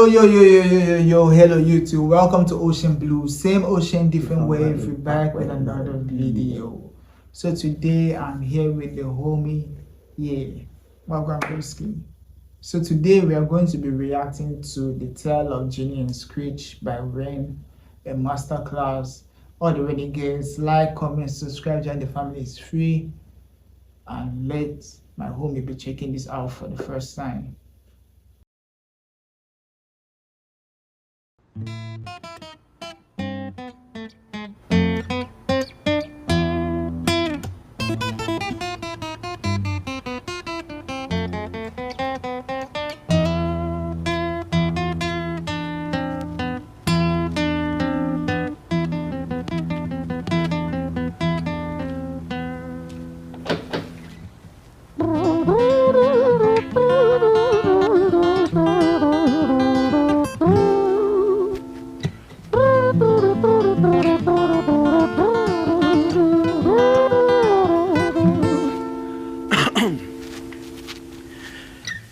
Yo, hello YouTube. Welcome to Ocean Blue. Same ocean, different wave. We're back with another video. So today I'm here with the homie, welcome Broski. So today we are going to be reacting to The Tale of Ginny and Screech by REN, a masterclass. All the renegades, like, comment, subscribe, join the family, is free. And let my homie be checking this out for the first time.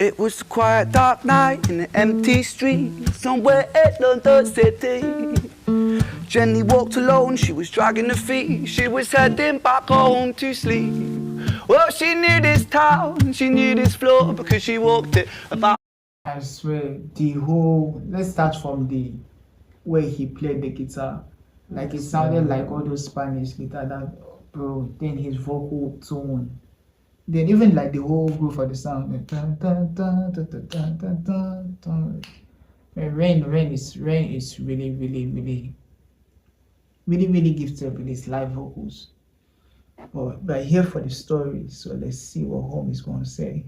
It was a quiet, dark night in an empty street somewhere in London City. Jenny walked alone, she was dragging her feet. She was heading back home to sleep. Well, she knew this town, she knew this floor because she walked it about. I swear, let's start from the way he played the guitar. Like, it sounded like all those Spanish guitar that, bro, then his vocal tone. Then even like the whole groove of the sound. REN is really gifted with his live vocals. But we're here for the story, so let's see what home is going to say.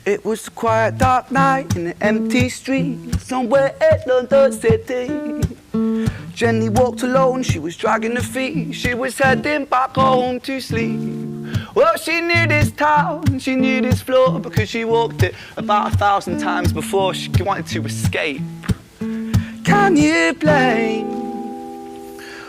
It was a quiet, dark night in an empty street somewhere in London City. Jenny walked alone, she was dragging her feet. She was heading back home to sleep. Well, she knew this town, she knew this floor because she walked it about 1,000 times before. She wanted to escape. Can you blame?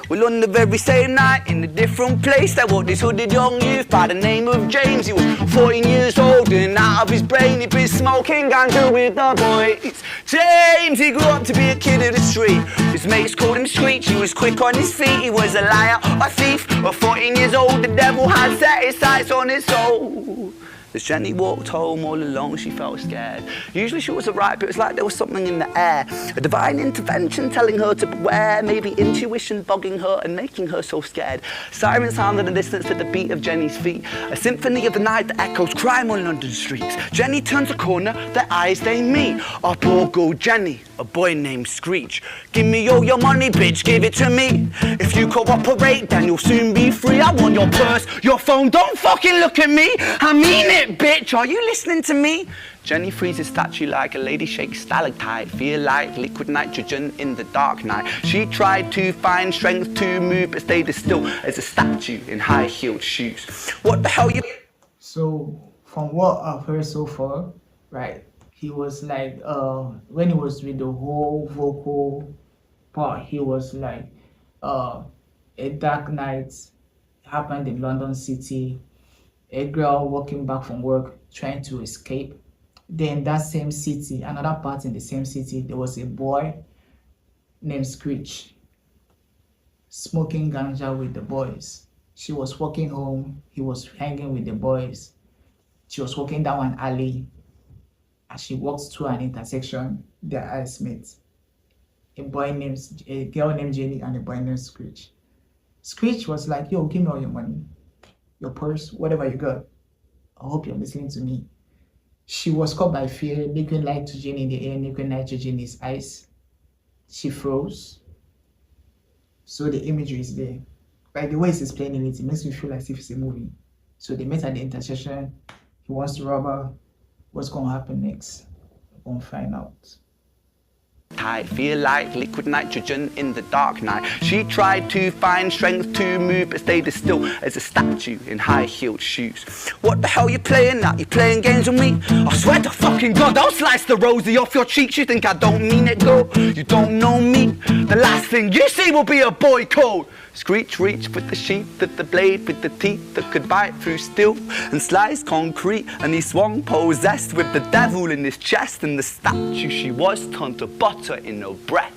Well, on the very same night, in a different place, there walked this hooded young youth by the name of James. He was 14 years old and out of his brain. He'd been smoking ganja with the boys. James, he grew up to be a kid of the street. His mates called him Screech. He was quick on his feet. He was a liar, a thief. At 14 years old, the devil had set his sights on his soul. As Jenny walked home all alone, she felt scared. Usually she was alright, but it was like there was something in the air. A divine intervention telling her to beware. Maybe intuition bogging her and making her so scared. Sirens sounded in the distance to the beat of Jenny's feet. A symphony of the night that echoes crime on London streets. Jenny turns a corner, their eyes they meet. Up or go Jenny, a boy named Screech. Give me all your money, bitch, give it to me. If you cooperate, then you'll soon be free. I want your purse, your phone, don't fucking look at me. I mean it. Bitch, are you listening to me? Jenny freezes statue like a lady shakes stalactite. Feel like liquid nitrogen in the dark night. She tried to find strength to move, but stayed as still as a statue in high-heeled shoes. What the hell you... So, from what I've heard so far, right, he was like, when he was with the whole vocal part, he was like, a dark night happened in London City. A girl walking back from work trying to escape. Then that same city, another part in the same city, there was a boy named Screech smoking ganja with the boys. She was walking home, he was hanging with the boys. She was walking down an alley. As she walked through an intersection, their eyes met. A girl named Jenny and a boy named Screech. Screech was like, yo, give me all your money. Your purse, whatever you got. I hope you're listening to me. She was caught by fear, liquid nitrogen in the air, liquid nitrogen in his eyes. She froze. So the imagery is there. By the way he's explaining it, it makes me feel as if it's a movie. So they met at the intersection. He wants to rob her. What's going to happen next? We're going to find out. I feel like liquid nitrogen in the dark night. She tried to find strength to move, but stayed as still as a statue in high-heeled shoes. What the hell you playing at? You playing games with me? I swear to fucking God, I'll slice the rosy off your cheeks. You think I don't mean it, girl? You don't know me. The last thing you see will be a boy code Screech reached for the sheath of the blade with the teeth that could bite through steel and slice concrete, and he swung possessed with the devil in his chest, and the statue she was turned to butter in her breath.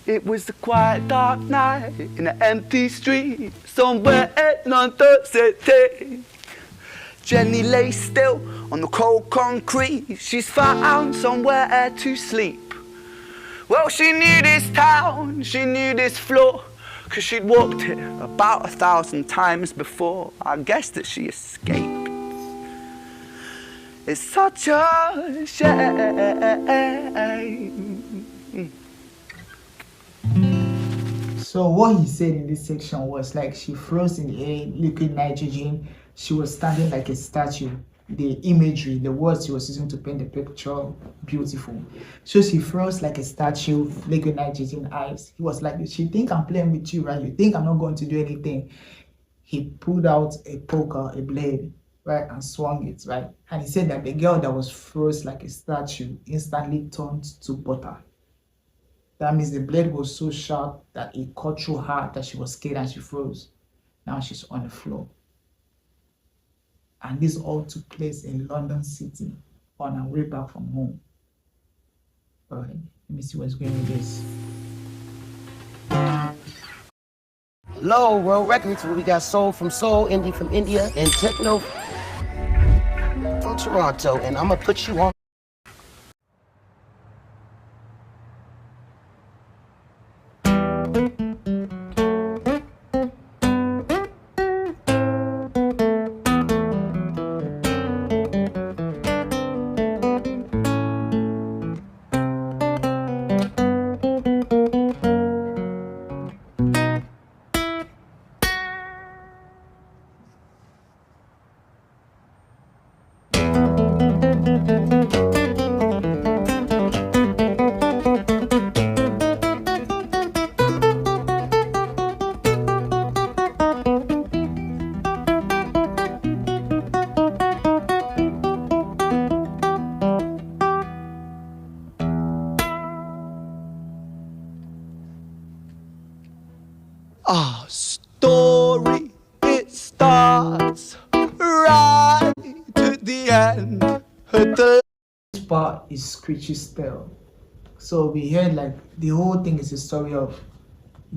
It was a quiet dark night in an empty street somewhere in another city. Jenny lay still on the cold concrete. She's found somewhere to sleep. Well, she knew this town, she knew this floor, 'cause she'd walked here about 1,000 times before. I guess that she escaped. It's such a shame. So what he said in this section was like she froze in the air, liquid nitrogen. She was standing like a statue. The imagery, the words he was using to paint the picture, beautiful. So she froze like a statue, liquid nitrogen eyes. He was like, "You think I'm playing with you, right? You think I'm not going to do anything?" He pulled out a poker, a blade, right, and swung it, right? And he said that the girl that was froze like a statue instantly turned to butter. That means the blade was so sharp that it cut through her, that she was scared and she froze. Now she's on the floor. And this all took place in London City on our way back from home. All right, let me see what's going with this. Low World Records, where we got soul from soul, indie from India, and techno from Toronto. And I'm gonna put you on. Our story, it starts right at the end. This part is Screech's tale. So we heard like the whole thing is a story of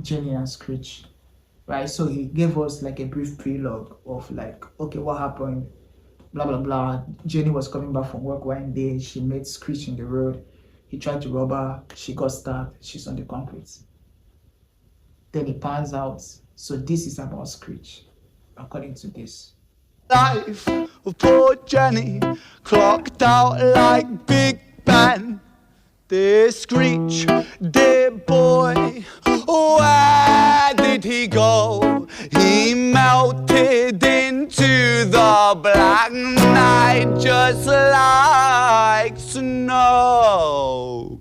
Jenny and Screech, right? So he gave us like a brief prelogue of like, okay, what happened, blah blah blah. Jenny was coming back from work one day. She met Screech in the road. He tried to rob her. She got stabbed. She's on the concrete. Then it pans out. So this is about Screech, according to this. Life of poor Jenny, clocked out like Big Ben. This Screech, dear boy, where did he go? He melted into the black night just like snow.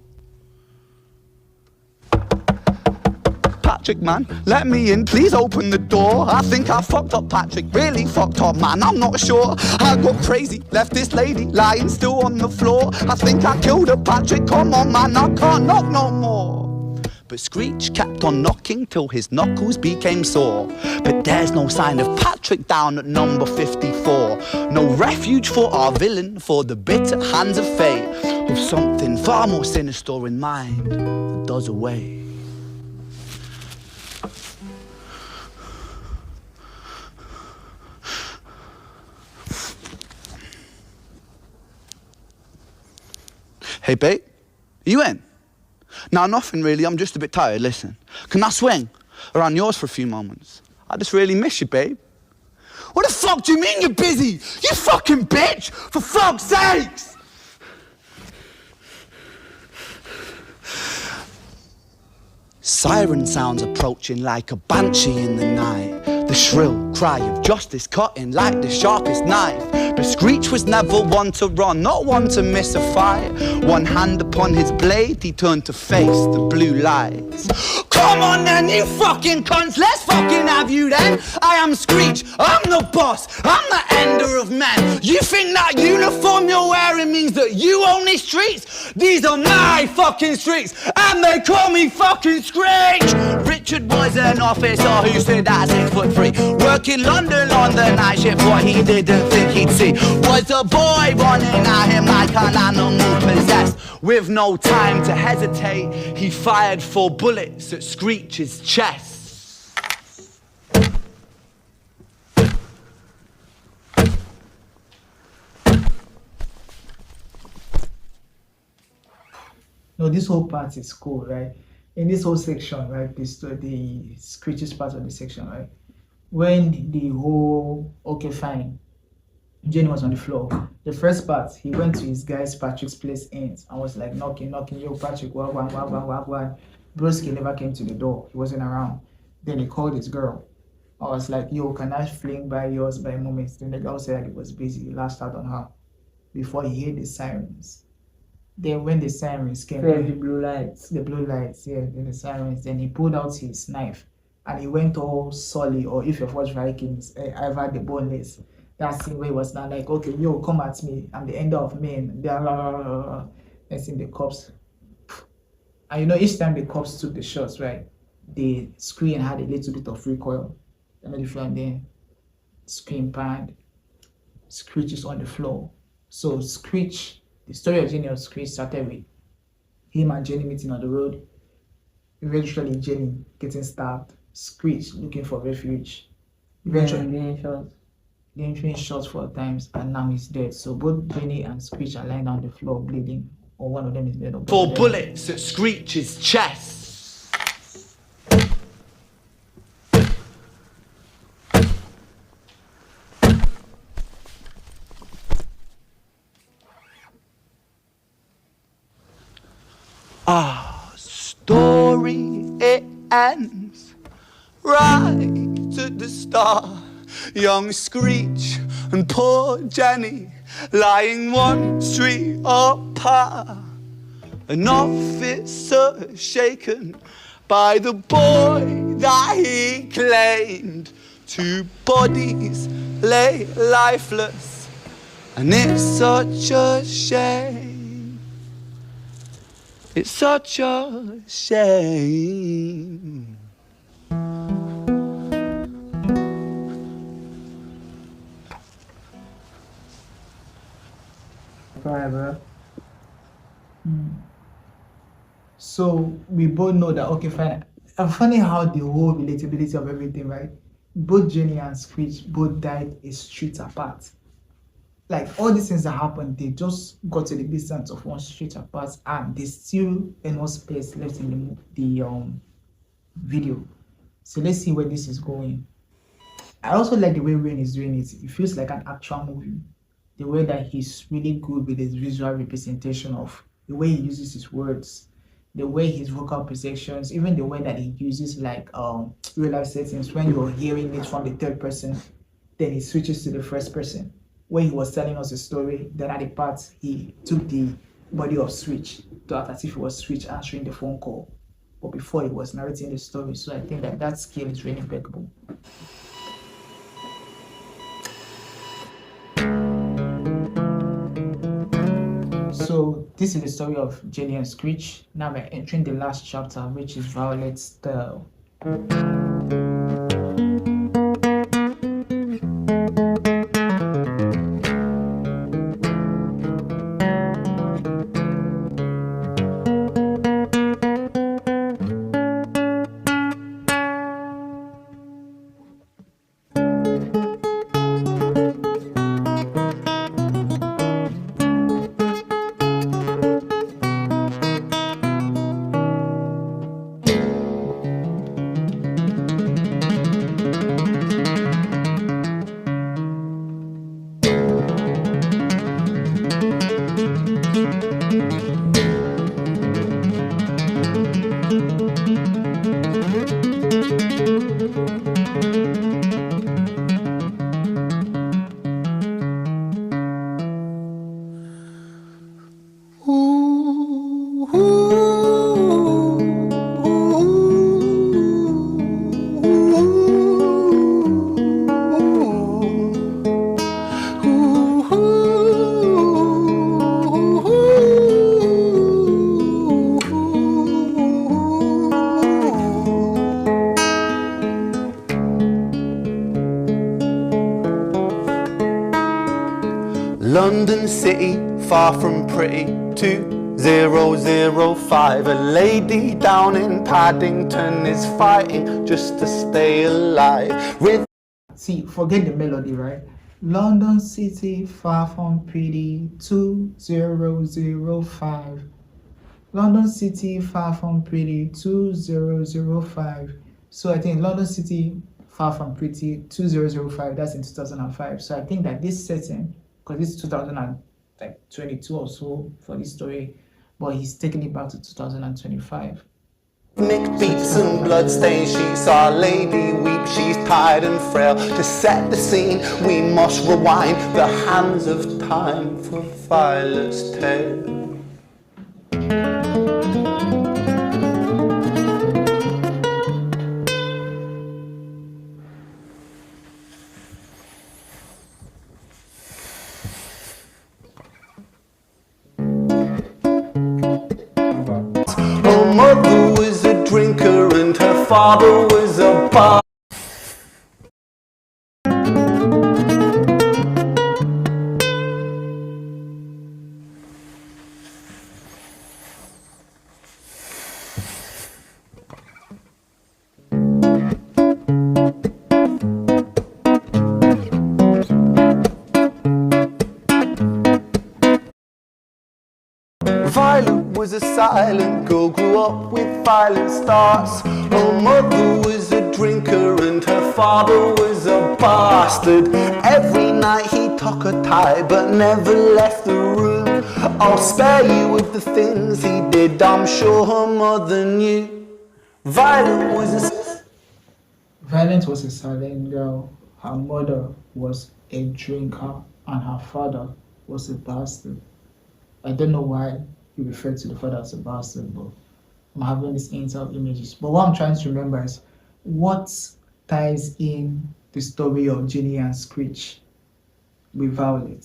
Patrick, man, let me in, please open the door. I think I fucked up, Patrick, really fucked up, man, I'm not sure. I got crazy, left this lady lying still on the floor. I think I killed her, Patrick, come on, man, I can't knock no more. But Screech kept on knocking till his knuckles became sore. But there's no sign of Patrick down at number 54. No refuge for our villain, for the bitter hands of fate, with something far more sinister in mind that does away. Hey, babe, are you in? Nah, nothing really, I'm just a bit tired, listen. Can I swing around yours for a few moments? I just really miss you, babe. What the fuck do you mean you're busy? You fucking bitch! For fuck's sakes! Siren sounds approaching like a banshee in the night. The shrill cry of justice cutting like the sharpest knife. But Screech was never one to run, not one to miss a fight. One hand upon his blade, he turned to face the blue lights. Come on then, you fucking cunts, let's fucking have you then. I am Screech, I'm the boss, I'm the end leader of men. You think that uniform you're wearing means that you own these streets? These are my fucking streets, and they call me fucking Screech. Richard was an officer who stood at 6'3", working London on the night shift. What he didn't think he'd see was a boy running at him like an animal possessed. With no time to hesitate, he fired 4 bullets at Screech's chest. No, this whole part is cool, right? In this whole section, right, the Screech's part of the section, right? When the whole, okay, fine, Jenny was on the floor. The first part, he went to his guy's Patrick's place and was like knocking, yo, Patrick, wag. Broski never came to the door. He wasn't around. Then he called his girl. I was like, yo, can I fling by yours by moments? Then the girl said like it was busy. He lashed out on her before he heard the sirens. Then when the sirens came, the blue lights, yeah, then the sirens, then he pulled out his knife and he went all Sully, or if you've watched Vikings, Ivar the Boneless. That scene where he was now like, okay, yo, come at me, I'm the end of men. Next thing the cops, and you know, each time the cops took the shots, right, the screen had a little bit of recoil. And then screen panned, Screech is on the floor. So Screech, the story of Jenny and Screech started with him and Jenny meeting on the road. Eventually, Jenny getting stabbed, Screech looking for refuge. Eventually, getting shot 4 times, and now he's dead. So both Jenny and Screech are lying on the floor bleeding, or one of them is dead. 4 bullets at Screech's chest. Our story, it ends right at the start. Young Screech and poor Jenny lying 1 street apart. An officer shaken by the boy that he claimed. 2 bodies lay lifeless, and it's such a shame. It's such a shame. forever. So we both know that, okay, fine. And funny how the whole relatability of everything, right? Both Jenny and Screech both died a street apart. Like all these things that happened, they just got to the distance of 1 street apart, and they still enough space left in the video. So let's see where this is going. I also like the way REN is doing it. It feels like an actual movie. The way that he's really good with his visual representation of the way he uses his words, the way his vocal projections, even the way that he uses like real life settings. When you're hearing it from the 3rd person, then he switches to the 1st person. When he was telling us a story, then at the part he took the body of Screech to act as if it was Screech answering the phone call, but before he was narrating the story. So I think that skill is really impeccable. So this is the story of Jenny and Screech. Now we're entering the last chapter, which is Violet's tale. London City, far from pretty, 2005. A lady down in Paddington is fighting just to stay alive. See, forget the melody, right? London City, far from pretty, 2005. London City, far from pretty, 2005. So I think London City, far from pretty, 2005, that's in 2005. So I think that this setting, because it's 2022 or so for this story, but he's taking it back to 2025. Rhythmic beats and bloodstained sheets, Our Lady weeps, she's tired and frail. To set the scene, we must rewind the hands of time for Violet's tale. Her mother was a drinker and her father was a bar. Violet was a silent girl, grew up with violent starts. Her mother was a drinker and her father was a bastard. Every night he took her tie but never left the room. I'll spare you with the things he did, I'm sure her mother knew. Violet was a silent girl. Her mother was a drinker and her father was a bastard. I don't know why you refer to the father as a bastard, but I'm having these internal images. But what I'm trying to remember is what ties in the story of Ginny and Screech with Violet.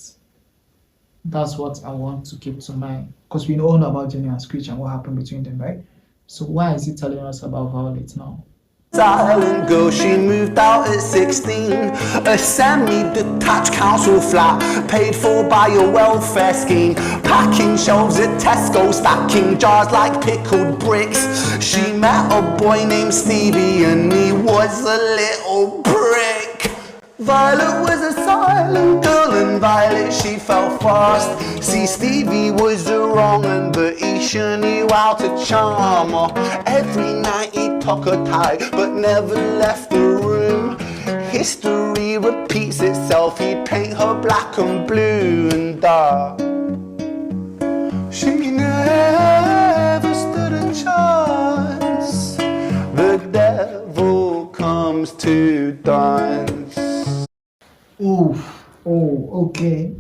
That's what I want to keep to mind, because we all know about Ginny and Screech and what happened between them, right? So why is he telling us about Violet now? silent girl, she moved out at 16. A semi-detached council flat, paid for by a welfare scheme. Packing shelves at Tesco, stacking jars like pickled bricks. She met a boy named Stevie and he was a little prick. Violet was a silent girl and Violet she fell fast. See, Stevie was a wrong un, but he sure knew how to charm her. Every night he took her tight but never left the room. History repeats itself, he'd paint her black and blue and dark. She never stood a chance. The devil comes to dance. Okay.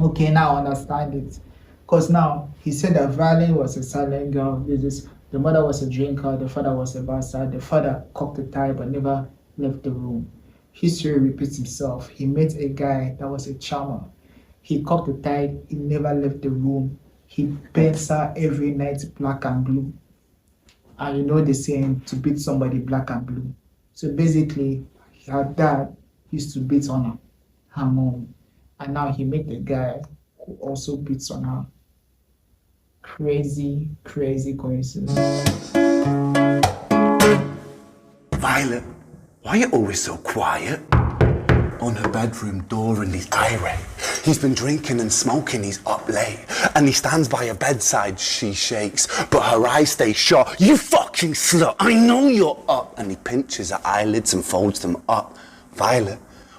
Okay, now I understand it. Because now he said that Violet was a silent girl. The mother was a drinker, the father was a bastard. The father cocked the tie but never left the room. History repeats itself. He met a guy that was a charmer. He cocked the tie, he never left the room. He paints her every night black and blue. And you know the saying, to beat somebody black and blue. So basically, her dad used to beat on her mom. And now he met a guy who also beats on her. Crazy coincidence. Violet, why are you always so quiet? On her bedroom door and he's irate. He's been drinking and smoking, he's up late. And he stands by her bedside, she shakes, but her eyes stay shut. You fucking slut, I know you're up. And he pinches her eyelids and folds them up. Violet,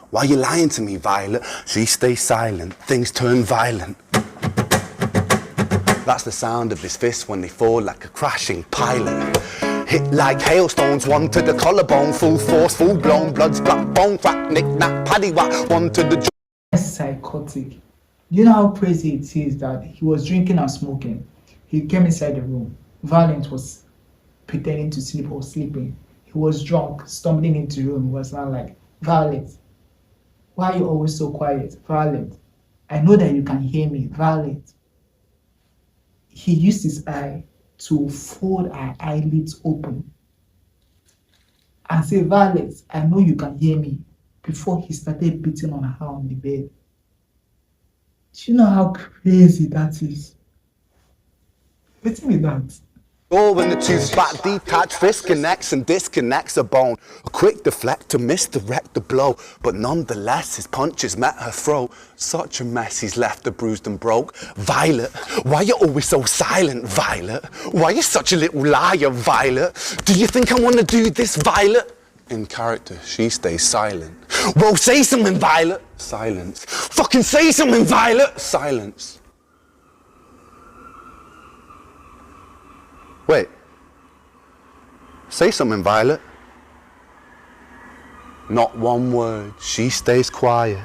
why are you lying to me, Violet? She stays silent, things turn violent. That's the sound of his fists when they fall like a crashing pilot. Hit like hailstones, one to the collarbone, full force, full blown, blood's black bone, crack, knick, knack, paddy whack, one to the jaw. That's psychotic. You know how crazy it is that he was drinking and smoking. He came inside the room. Violet was pretending to sleep or sleeping. He was drunk, stumbling into the room. He was now like, Violet, why are you always so quiet? Violet, I know that you can hear me. Violet. He used his eye to fold her eyelids open and say, Violet, I know you can hear me, before he started beating on her on the bed. Do you know how crazy that is? What's me that? Or when the tooth's back detached, fist connects and disconnects a bone. A quick deflect to misdirect the blow, but nonetheless his punches met her throat. Such a mess he's left her bruised and broke. Violet, why you always so silent, Violet? Why you such a little liar, Violet? Do you think I want to do this, Violet? In character, she stays silent. Well, say something, Violet. Silence. Fucking say something, Violet. Silence. Wait. Say something, Violet. Not one word. She stays quiet.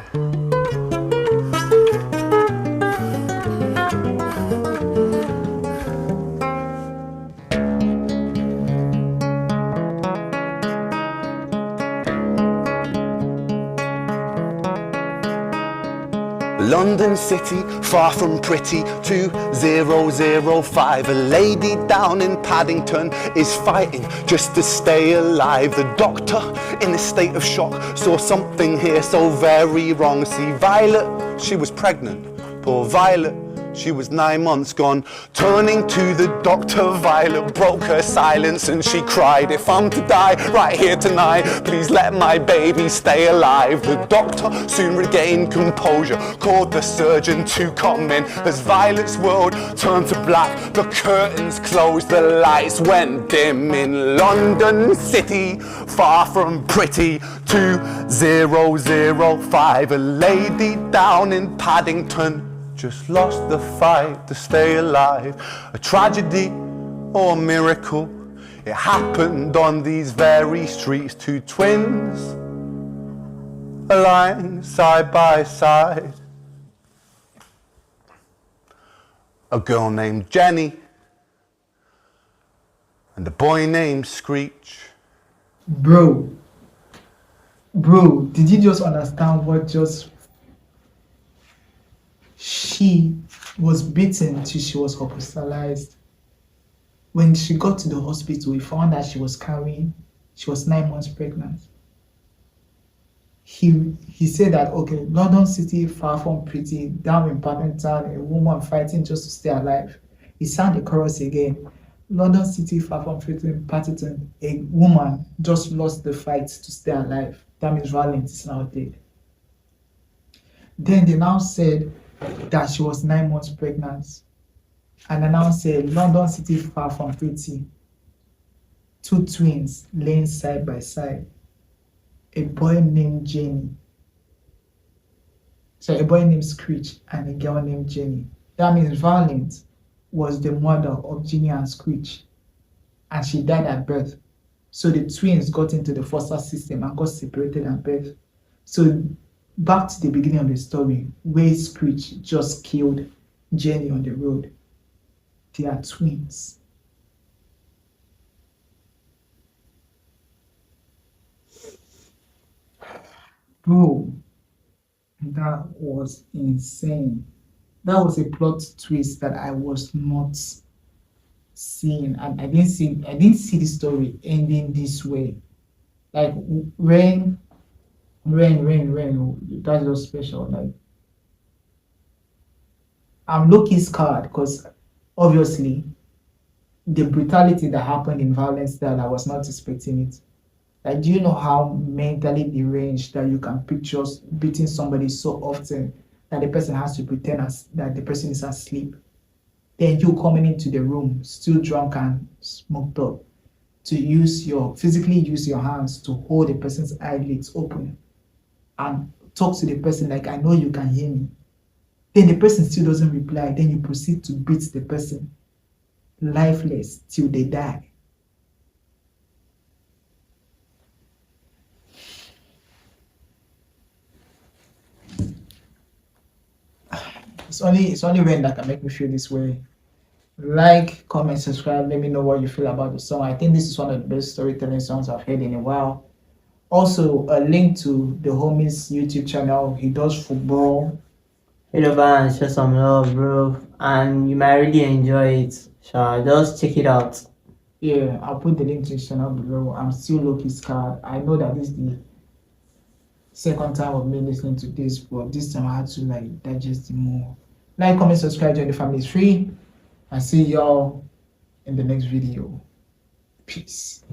London City, far from pretty, 2005. A lady down in Paddington is fighting just to stay alive. The doctor, in a state of shock, saw something here so very wrong. See, Violet, she was pregnant. Poor Violet, she was 9 months gone. Turning to the doctor, Violet broke her silence and she cried, if I'm to die right here tonight, please let my baby stay alive. The doctor soon regained composure, called the surgeon to come in. As Violet's world turned to black, the curtains closed, the lights went dim. In London City, far from pretty, 2005. A lady down in Paddington just lost the fight to stay alive. A tragedy or a miracle, it happened on these very streets. Two twins lying side by side. A girl named Jenny and a boy named Screech. Bro, did you just understand what just... She was beaten till she was hospitalized. When she got to the hospital, we found that she was 9 months pregnant. He said that, okay, London City, far from pretty, down in Paddington, a woman fighting just to stay alive. He sang the chorus again. London City, far from pretty, Paddington, a woman just lost the fight to stay alive. That means violence is now dead. Then they now said that she was 9 months pregnant. And I now said, London City, far from pretty. Two twins laying side by side. A boy named Screech and a girl named Jenny. That means Violet was the mother of Jenny and Screech. And she died at birth. So the twins got into the foster system and got separated at birth. So back to the beginning of the story, where Screech just killed Jenny on the road. They are twins. Bro, that was insane. That was a plot twist that I was not seeing, and I didn't see the story ending this way. Like REN, that's just special. Like, I'm low-key scared because obviously the brutality that happened in violence there, I was not expecting it. Like, do you know how mentally deranged that you can picture beating somebody so often that the person has to pretend that the person is asleep? Then you coming into the room still drunk and smoked up to physically use your hands to hold the person's eyelids open and talk to the person like, I know you can hear me. Then the person still doesn't reply. Then you proceed to beat the person lifeless till they die. It's only when that can make me feel this way. Like, comment, subscribe, let me know what you feel about the song. I think this is one of the best storytelling songs I've heard in a while. Also, a link to the homie's YouTube channel. He does football. Head over and show some love, bro. And you might really enjoy it. So just check it out. Yeah, I'll put the link to his channel below. I'm still low-key scared. I know that this is the second time of me listening to this, but this time I had to like digest it more. Like, comment, subscribe, join the family. It's free. I see y'all in the next video. Peace.